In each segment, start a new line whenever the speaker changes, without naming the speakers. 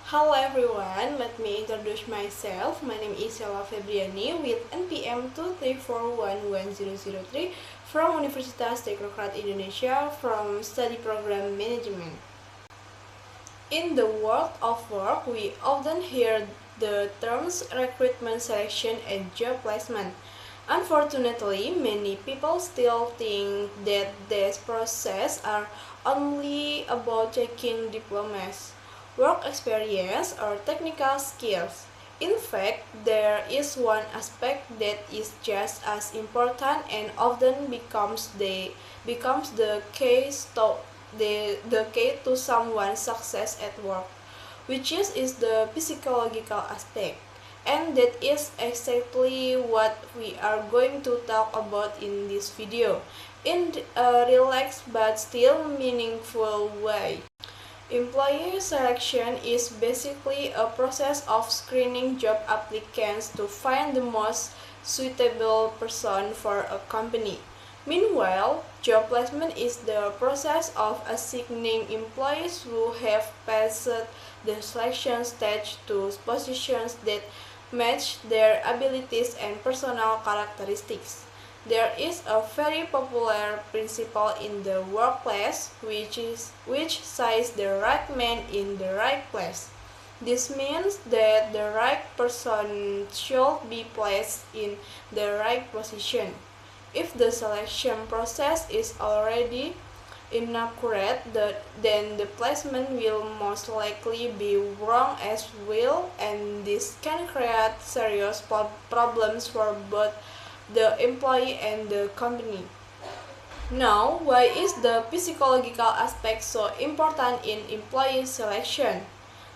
Hello everyone, let me introduce myself. My name is Yala Febriani with NPM 234111003 from Universitas Teknokrat Indonesia from Study Program Management. In the world of work, we often hear the terms recruitment, selection, and job placement. Unfortunately, many people still think that these processes are only about checking diplomas, work experience, or technical skills. In fact, there is one aspect that is just as important and often becomes the key to someone's success at work, which is the psychological aspect. And that is exactly what we are going to talk about in this video, in a relaxed but still meaningful way. Employee selection is basically a process of screening job applicants to find the most suitable person for a company. Meanwhile, job placement is the process of assigning employees who have passed the selection stage to positions that match their abilities and personal characteristics. There is a very popular principle in the workplace which says the right man in the right place. This means that the right person should be placed in the right position. If the selection process is already inaccurate, then the placement will most likely be wrong as well, and this can create serious problems for both the employee and the company. Now, why is the psychological aspect so important in employee selection?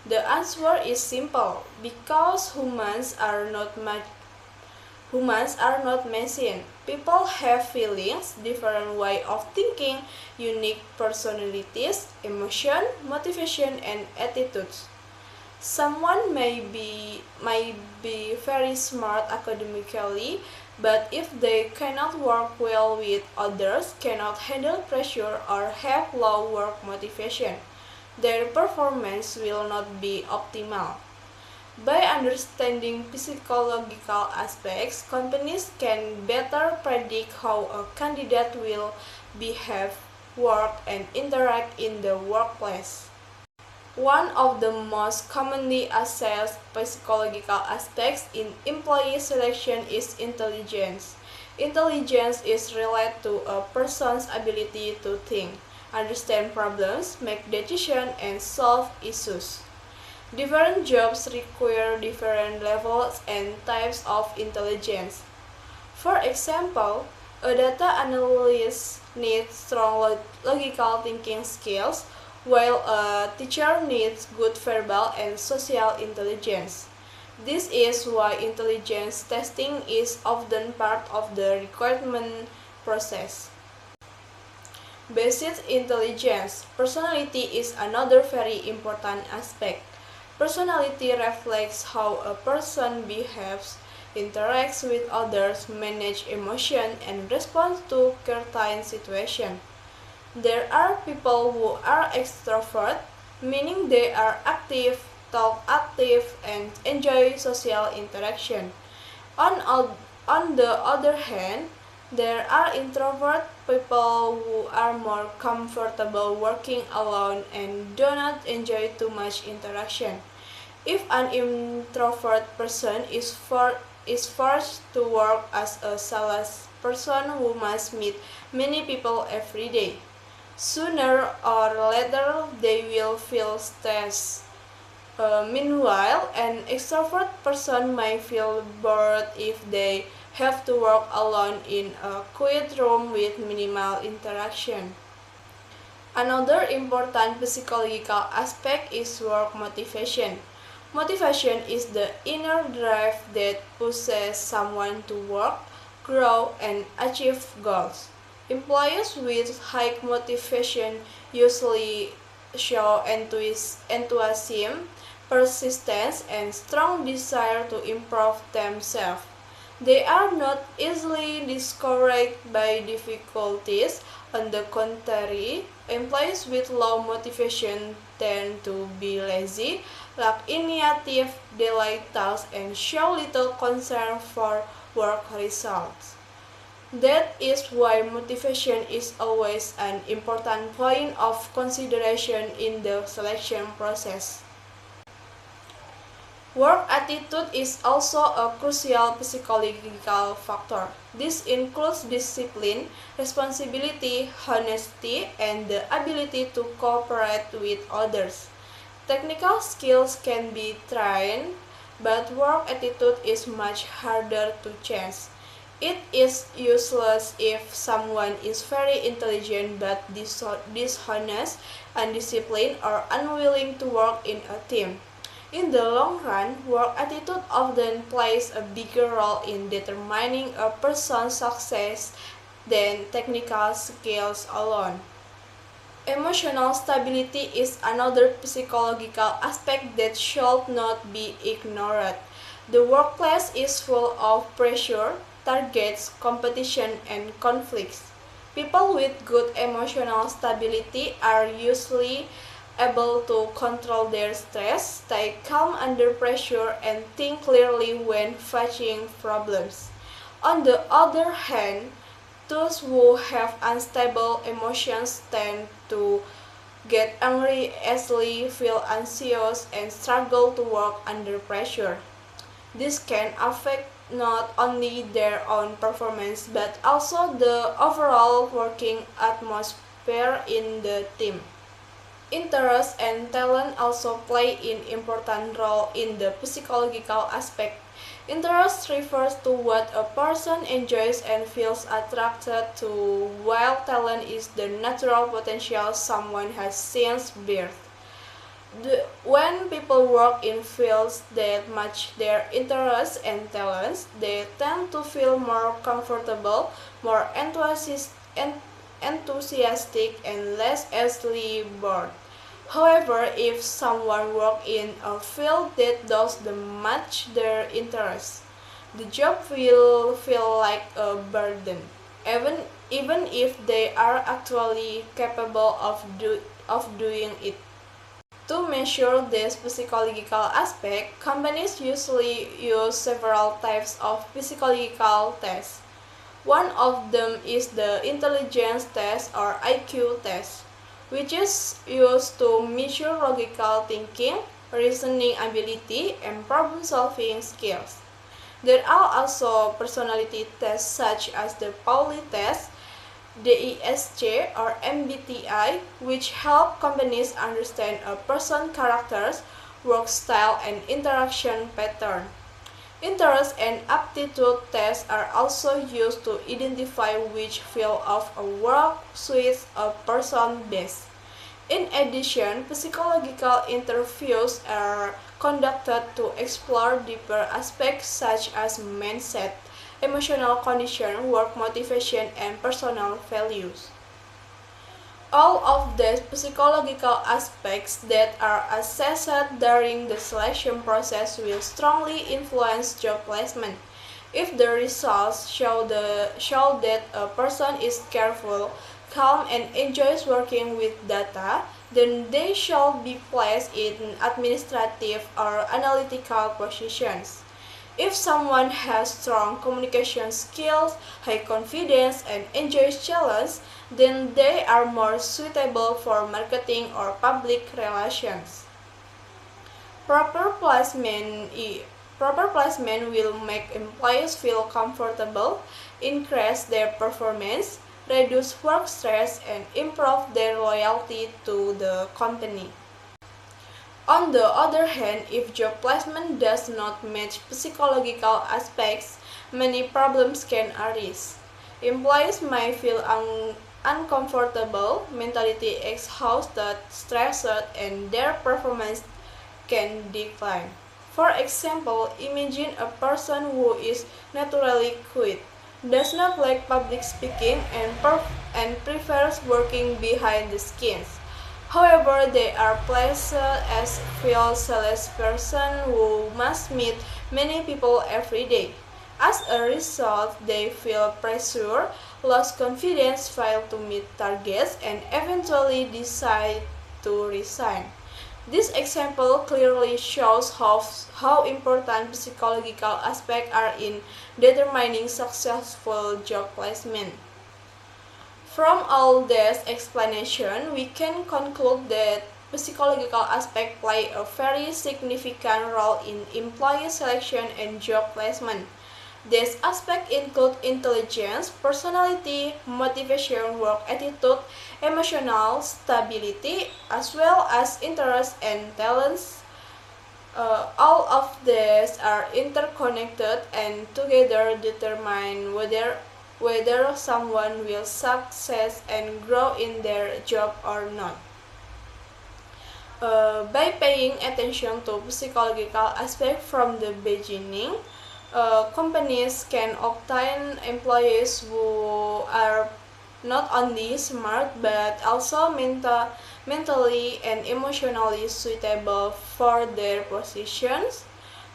The answer is simple: because humans are not machines. People have feelings, different way of thinking, unique personalities, emotion, motivation, and attitudes. Someone may be very smart academically, but if they cannot work well with others, cannot handle pressure, or have low work motivation, their performance will not be optimal. By understanding psychological aspects, companies can better predict how a candidate will behave, work, and interact in the workplace. One of the most commonly assessed psychological aspects in employee selection is intelligence. Intelligence is related to a person's ability to think, understand problems, make decisions, and solve issues. Different jobs require different levels and types of intelligence. For example, a data analyst needs strong logical thinking skills, while a teacher needs good verbal and social intelligence. This is why intelligence testing is often part of the recruitment process. Basic intelligence. Personality is another very important aspect. Personality reflects how a person behaves, interacts with others, manages emotion, and responds to certain situations. There are people who are extrovert, meaning they are active, talk active, and enjoy social interaction. On the other hand, there are introvert people who are more comfortable working alone and do not enjoy too much interaction. If an introvert person is forced to work as a sales person who must meet many people every day, sooner or later they will feel stressed. Meanwhile, an extrovert person may feel bored if they have to work alone in a quiet room with minimal interaction. Another important psychological aspect is work motivation. Motivation is the inner drive that pushes someone to work, grow, and achieve goals. Employees with high motivation usually show enthusiasm, persistence, and strong desire to improve themselves. They are not easily discouraged by difficulties. On the contrary, Employees with low motivation tend to be lazy, lack initiative, delay tasks, and show little concern for work results. That is why motivation is always an important point of consideration in the selection process. Work attitude is also a crucial psychological factor. This includes discipline, responsibility, honesty, and the ability to cooperate with others. Technical skills can be trained, but work attitude is much harder to change. It is useless if someone is very intelligent but dishonest, undisciplined, or unwilling to work in a team. In the long run, work attitude often plays a bigger role in determining a person's success than technical skills alone. Emotional stability is another psychological aspect that should not be ignored. The workplace is full of pressure, targets, competition, and conflicts. People with good emotional stability are usually able to control their stress, stay calm under pressure, and think clearly when facing problems. On the other hand, those who have unstable emotions tend to get angry easily, feel anxious, and struggle to work under pressure. This can affect not only their own performance but also the overall working atmosphere in the team. Interest and talent also play an important role in the psychological aspect. Interest refers to what a person enjoys and feels attracted to, while talent is the natural potential someone has since birth. When people work in fields that match their interests and talents, they tend to feel more comfortable, more enthusiastic, and less easily bored. However, if someone works in a field that does not match their interests, the job will feel like a burden, even if they are actually capable of doing it. To measure this psychological aspect, companies usually use several types of psychological tests. One of them is the intelligence test or IQ test, which is used to measure logical thinking, reasoning ability, and problem-solving skills. There are also personality tests such as the Pauli test, DISC, or MBTI, which help companies understand a person's characters, work style, and interaction pattern. Interest and aptitude tests are also used to identify which field of a work suits a person best. In addition, psychological interviews are conducted to explore deeper aspects such as mindset, emotional condition, work motivation, and personal values. All of these psychological aspects that are assessed during the selection process will strongly influence job placement. If the results show that a person is careful, calm, and enjoys working with data, then they should be placed in administrative or analytical positions. If someone has strong communication skills, high confidence, and enjoys challenge, then they are more suitable for marketing or public relations. Proper placement, proper placement will make employees feel comfortable, increase their performance, reduce work stress, and improve their loyalty to the company. On the other hand, if job placement does not match psychological aspects, many problems can arise. Employees may feel uncomfortable, mentally exhausted, stressed, and their performance can decline. For example, imagine a person who is naturally quiet, does not like public speaking, and prefers working behind the scenes. However, they are placed as field salesperson who must meet many people every day. As a result, they feel pressure, lose confidence, fail to meet targets, and eventually decide to resign. This example clearly shows how important psychological aspects are in determining successful job placement. From all this explanation, we can conclude that psychological aspects play a very significant role in employee selection and job placement. These aspects include intelligence, personality, motivation, work attitude, emotional stability, as well as interests and talents. All of these are interconnected and together determine whether someone will succeed and grow in their job or not. By paying attention to psychological aspects from the beginning, companies can obtain employees who are not only smart but also mentally and emotionally suitable for their positions,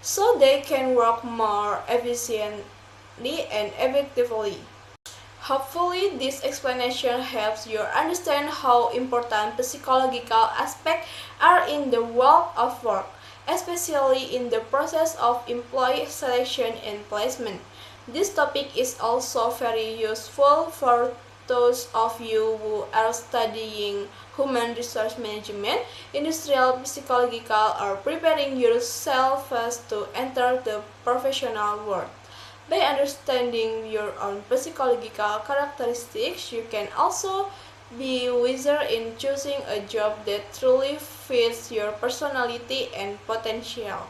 so they can work more efficiently and effectively. Hopefully, this explanation helps you understand how important psychological aspects are in the world of work, especially in the process of employee selection and placement. This topic is also very useful for those of you who are studying human resource management, industrial psychological, or preparing yourselves to enter the professional world. By understanding your own psychological characteristics, you can also be wiser in choosing a job that truly fits your personality and potential.